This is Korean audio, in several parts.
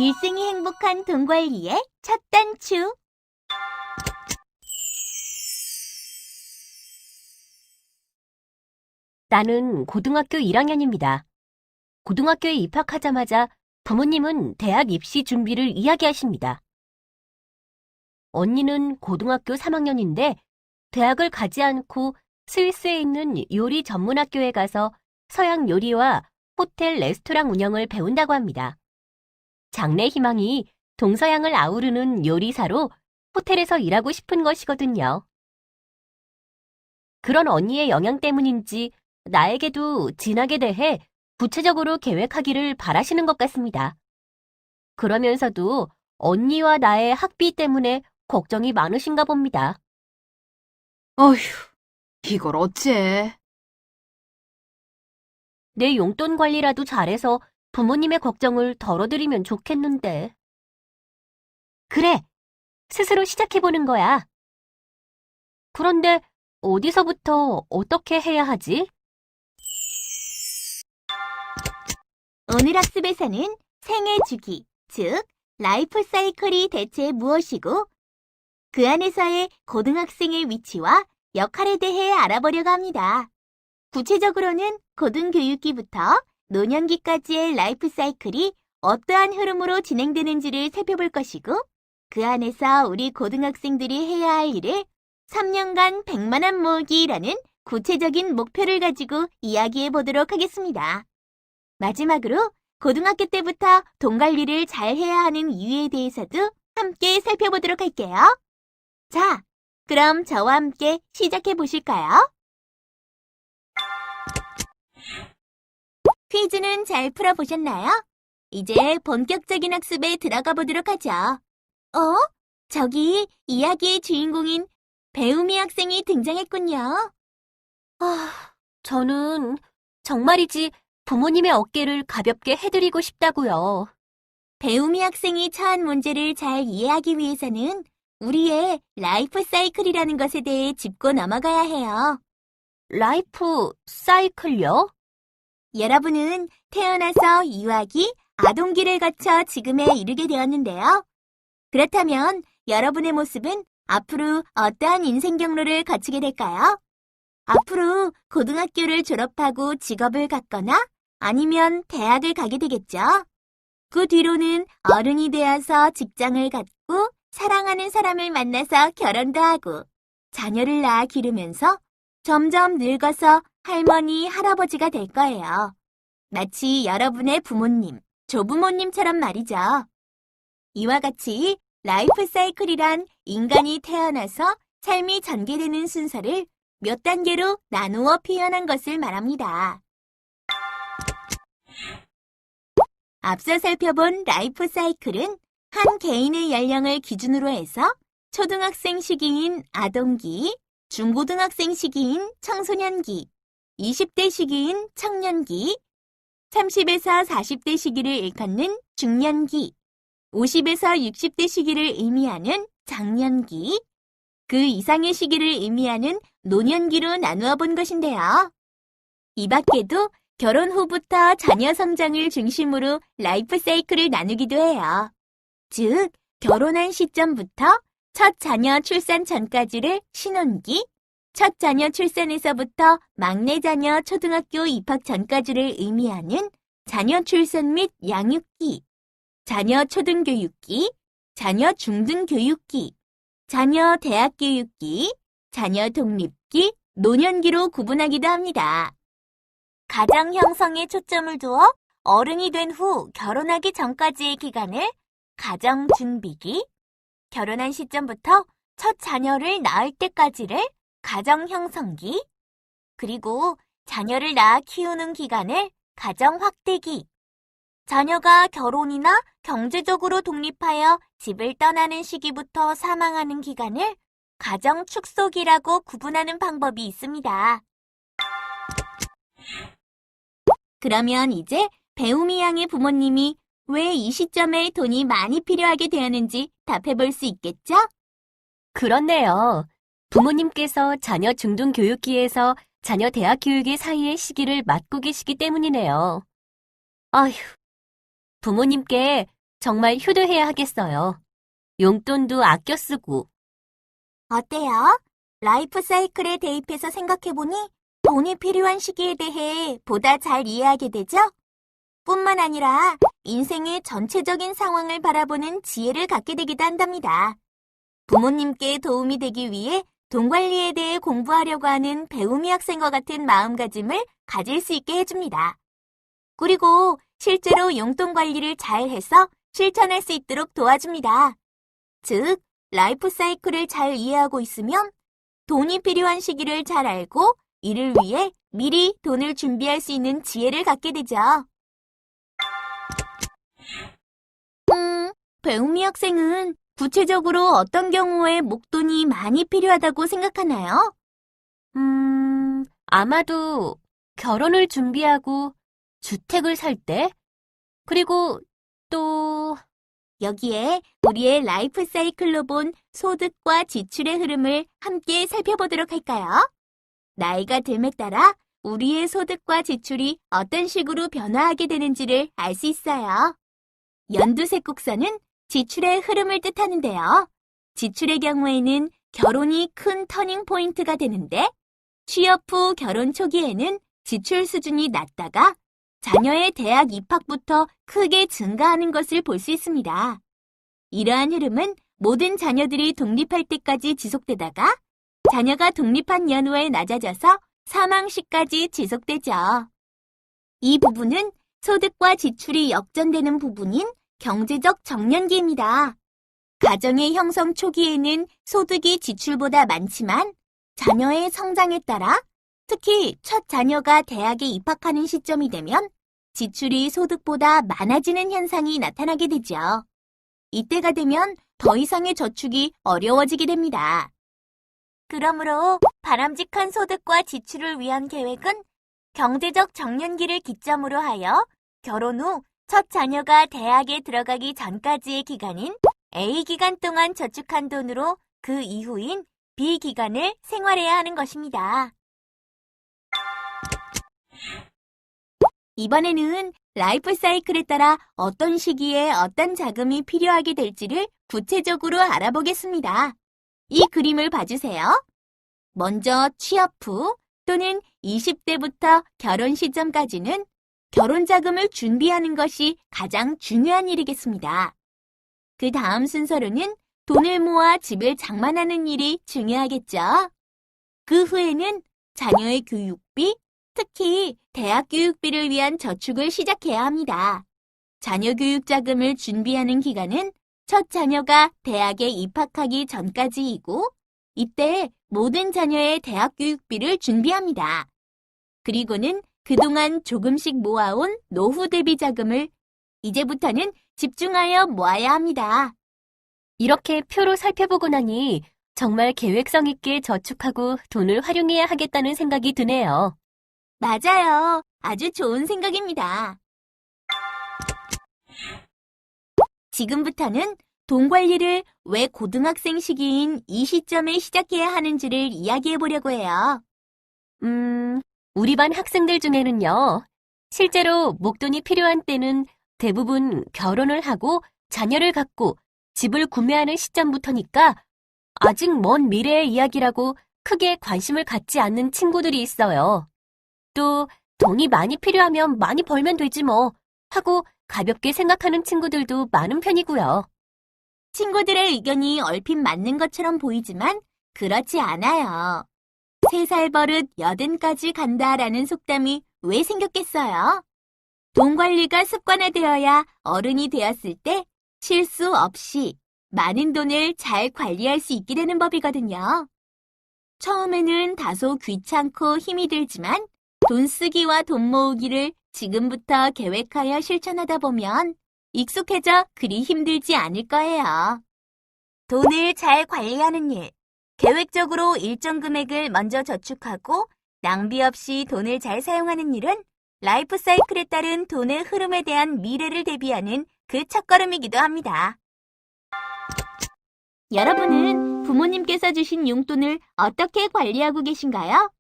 일생이 행복한 돈 관리의 첫 단추. 나는 고등학교 1학년입니다. 고등학교에 입학하자마자 부모님은 대학 입시 준비를 이야기하십니다. 언니는 고등학교 3학년인데 대학을 가지 않고 스위스에 있는 요리 전문 학교에 가서 서양 요리와 호텔, 레스토랑 운영을 배운다고 합니다. 장래 희망이 동서양을 아우르는 요리사로 호텔에서 일하고 싶은 것이거든요. 그런 언니의 영향 때문인지 나에게도 진학에 대해 구체적으로 계획하기를 바라시는 것 같습니다. 그러면서도 언니와 나의 학비 때문에 걱정이 많으신가 봅니다. 어휴, 이걸 어째. 내 용돈 관리라도 잘해서 부모님의 걱정을 덜어드리면 좋겠는데. 그래, 스스로 시작해보는 거야. 그런데 어디서부터 어떻게 해야 하지? 오늘 학습에서는 생애 주기, 즉 라이프 사이클이 대체 무엇이고 그 안에서의 고등학생의 위치와 역할에 대해 알아보려고 합니다. 구체적으로는 고등교육기부터 노년기까지의 라이프 사이클이 어떠한 흐름으로 진행되는지를 살펴볼 것이고 그 안에서 우리 고등학생들이 해야 할 일을 3년간 100만 원 모으기라는 구체적인 목표를 가지고 이야기해 보도록 하겠습니다. 마지막으로 고등학교 때부터 돈 관리를 잘 해야 하는 이유에 대해서도 함께 살펴보도록 할게요. 자, 그럼 저와 함께 시작해 보실까요? 퀴즈는 잘 풀어보셨나요? 이제 본격적인 학습에 들어가 보도록 하죠. 저기 이야기의 주인공인 배우미 학생이 등장했군요. 저는 정말이지 부모님의 어깨를 가볍게 해드리고 싶다고요. 배우미 학생이 처한 문제를 잘 이해하기 위해서는 우리의 라이프 사이클이라는 것에 대해 짚고 넘어가야 해요. 라이프 사이클요? 여러분은 태어나서 유아기, 아동기를 거쳐 지금에 이르게 되었는데요. 그렇다면 여러분의 모습은 앞으로 어떠한 인생 경로를 거치게 될까요? 앞으로 고등학교를 졸업하고 직업을 갖거나 아니면 대학을 가게 되겠죠. 그 뒤로는 어른이 되어서 직장을 갖고 사랑하는 사람을 만나서 결혼도 하고 자녀를 낳아 기르면서 점점 늙어서 할머니, 할아버지가 될 거예요. 마치 여러분의 부모님, 조부모님처럼 말이죠. 이와 같이 라이프 사이클이란 인간이 태어나서 삶이 전개되는 순서를 몇 단계로 나누어 표현한 것을 말합니다. 앞서 살펴본 라이프 사이클은 한 개인의 연령을 기준으로 해서 초등학생 시기인 아동기, 중고등학생 시기인 청소년기, 20대 시기인 청년기, 30에서 40대 시기를 일컫는 중년기, 50에서 60대 시기를 의미하는 장년기, 그 이상의 시기를 의미하는 노년기로 나누어 본 것인데요. 이 밖에도 결혼 후부터 자녀 성장을 중심으로 라이프 사이클을 나누기도 해요. 즉, 결혼한 시점부터 첫 자녀 출산 전까지를 신혼기, 첫 자녀 출산에서부터 막내 자녀 초등학교 입학 전까지를 의미하는 자녀 출산 및 양육기, 자녀 초등교육기, 자녀 중등교육기, 자녀 대학교육기, 자녀 독립기, 노년기로 구분하기도 합니다. 가정 형성에 초점을 두어 어른이 된 후 결혼하기 전까지의 기간을 가정 준비기, 결혼한 시점부터 첫 자녀를 낳을 때까지를 가정 형성기, 그리고 자녀를 낳아 키우는 기간을 가정 확대기, 자녀가 결혼이나 경제적으로 독립하여 집을 떠나는 시기부터 사망하는 기간을 가정 축소기라고 구분하는 방법이 있습니다. 그러면 이제 배우미 양의 부모님이 왜 이 시점에 돈이 많이 필요하게 되었는지 답해볼 수 있겠죠? 그렇네요. 부모님께서 자녀 중등 교육기에서 자녀 대학 교육의 사이의 시기를 맞고 계시기 때문이네요. 아휴, 부모님께 정말 효도해야 하겠어요. 용돈도 아껴 쓰고. 어때요? 라이프 사이클에 대입해서 생각해보니 돈이 필요한 시기에 대해 보다 잘 이해하게 되죠? 뿐만 아니라 인생의 전체적인 상황을 바라보는 지혜를 갖게 되기도 한답니다. 부모님께 도움이 되기 위해 돈 관리에 대해 공부하려고 하는 배움이 학생과 같은 마음가짐을 가질 수 있게 해줍니다. 그리고 실제로 용돈 관리를 잘 해서 실천할 수 있도록 도와줍니다. 즉, 라이프 사이클을 잘 이해하고 있으면 돈이 필요한 시기를 잘 알고 이를 위해 미리 돈을 준비할 수 있는 지혜를 갖게 되죠. 배우미 학생은 구체적으로 어떤 경우에 목돈이 많이 필요하다고 생각하나요? 아마도 결혼을 준비하고 주택을 살 때, 그리고 또, 여기에 우리의 라이프 사이클로 본 소득과 지출의 흐름을 함께 살펴보도록 할까요? 나이가 듦에 따라 우리의 소득과 지출이 어떤 식으로 변화하게 되는지를 알 수 있어요. 연두색 곡선은 지출의 흐름을 뜻하는데요. 지출의 경우에는 결혼이 큰 터닝 포인트가 되는데, 취업 후 결혼 초기에는 지출 수준이 낮다가 자녀의 대학 입학부터 크게 증가하는 것을 볼 수 있습니다. 이러한 흐름은 모든 자녀들이 독립할 때까지 지속되다가 자녀가 독립한 연후에 낮아져서 사망 시까지 지속되죠. 이 부분은 소득과 지출이 역전되는 부분인 경제적 정년기입니다. 가정의 형성 초기에는 소득이 지출보다 많지만 자녀의 성장에 따라 특히 첫 자녀가 대학에 입학하는 시점이 되면 지출이 소득보다 많아지는 현상이 나타나게 되죠. 이때가 되면 더 이상의 저축이 어려워지게 됩니다. 그러므로 바람직한 소득과 지출을 위한 계획은 경제적 정년기를 기점으로 하여 결혼 후 첫 자녀가 대학에 들어가기 전까지의 기간인 A 기간 동안 저축한 돈으로 그 이후인 B 기간을 생활해야 하는 것입니다. 이번에는 라이프 사이클에 따라 어떤 시기에 어떤 자금이 필요하게 될지를 구체적으로 알아보겠습니다. 이 그림을 봐주세요. 먼저 취업 후 또는 20대부터 결혼 시점까지는 결혼 자금을 준비하는 것이 가장 중요한 일이겠습니다. 그 다음 순서로는 돈을 모아 집을 장만하는 일이 중요하겠죠. 그 후에는 자녀의 교육비, 특히 대학 교육비를 위한 저축을 시작해야 합니다. 자녀 교육 자금을 준비하는 기간은 첫 자녀가 대학에 입학하기 전까지이고, 이때 모든 자녀의 대학 교육비를 준비합니다. 그리고는 그동안 조금씩 모아온 노후 대비 자금을 이제부터는 집중하여 모아야 합니다. 이렇게 표로 살펴보고 나니 정말 계획성 있게 저축하고 돈을 활용해야 하겠다는 생각이 드네요. 맞아요. 아주 좋은 생각입니다. 지금부터는 돈 관리를 왜 고등학생 시기인 이 시점에 시작해야 하는지를 이야기해 보려고 해요. 우리 반 학생들 중에는요, 실제로 목돈이 필요한 때는 대부분 결혼을 하고 자녀를 갖고 집을 구매하는 시점부터니까 아직 먼 미래의 이야기라고 크게 관심을 갖지 않는 친구들이 있어요. 또 돈이 많이 필요하면 많이 벌면 되지 뭐 하고 가볍게 생각하는 친구들도 많은 편이고요. 친구들의 의견이 얼핏 맞는 것처럼 보이지만 그렇지 않아요. 3살 버릇 80까지 간다라는 속담이 왜 생겼겠어요? 돈 관리가 습관화되어야 어른이 되었을 때 실수 없이 많은 돈을 잘 관리할 수 있게 되는 법이거든요. 처음에는 다소 귀찮고 힘이 들지만 돈 쓰기와 돈 모으기를 지금부터 계획하여 실천하다 보면 익숙해져 그리 힘들지 않을 거예요. 돈을 잘 관리하는 일. 계획적으로 일정 금액을 먼저 저축하고 낭비 없이 돈을 잘 사용하는 일은 라이프 사이클에 따른 돈의 흐름에 대한 미래를 대비하는 그 첫걸음이기도 합니다. 여러분은 부모님께서 주신 용돈을 어떻게 관리하고 계신가요?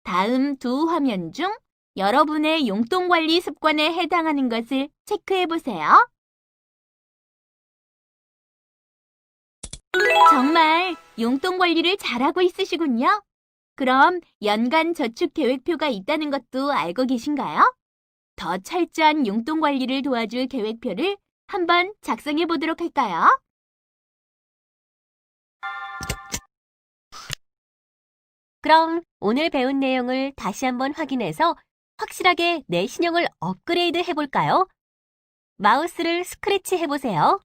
다음 두 화면 중 여러분의 용돈 관리 습관에 해당하는 것을 체크해 보세요. 정말 용돈 관리를 잘하고 있으시군요. 그럼 연간 저축 계획표가 있다는 것도 알고 계신가요? 더 철저한 용돈 관리를 도와줄 계획표를 한번 작성해 보도록 할까요? 그럼 오늘 배운 내용을 다시 한번 확인해서 확실하게 내 신용을 업그레이드 해볼까요? 마우스를 스크래치 해보세요.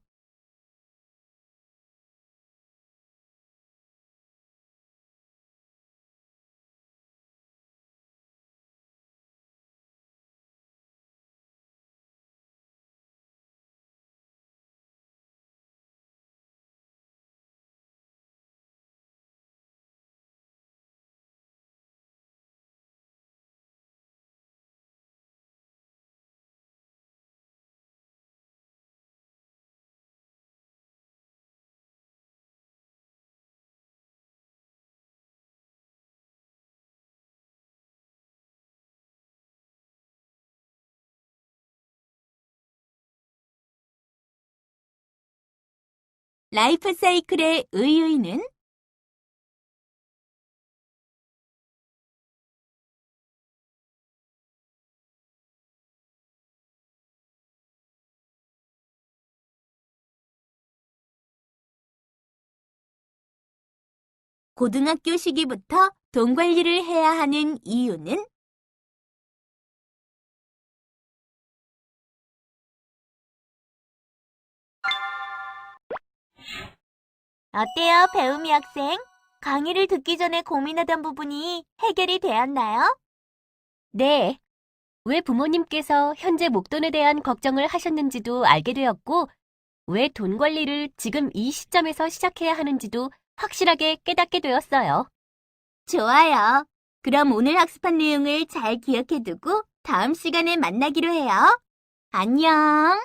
라이프 사이클의 의의는 고등학교 시기부터 돈 관리를 해야 하는 이유는 어때요, 배우미 학생? 강의를 듣기 전에 고민하던 부분이 해결이 되었나요? 네. 왜 부모님께서 현재 목돈에 대한 걱정을 하셨는지도 알게 되었고, 왜 돈 관리를 지금 이 시점에서 시작해야 하는지도 확실하게 깨닫게 되었어요. 좋아요. 그럼 오늘 학습한 내용을 잘 기억해두고 다음 시간에 만나기로 해요. 안녕.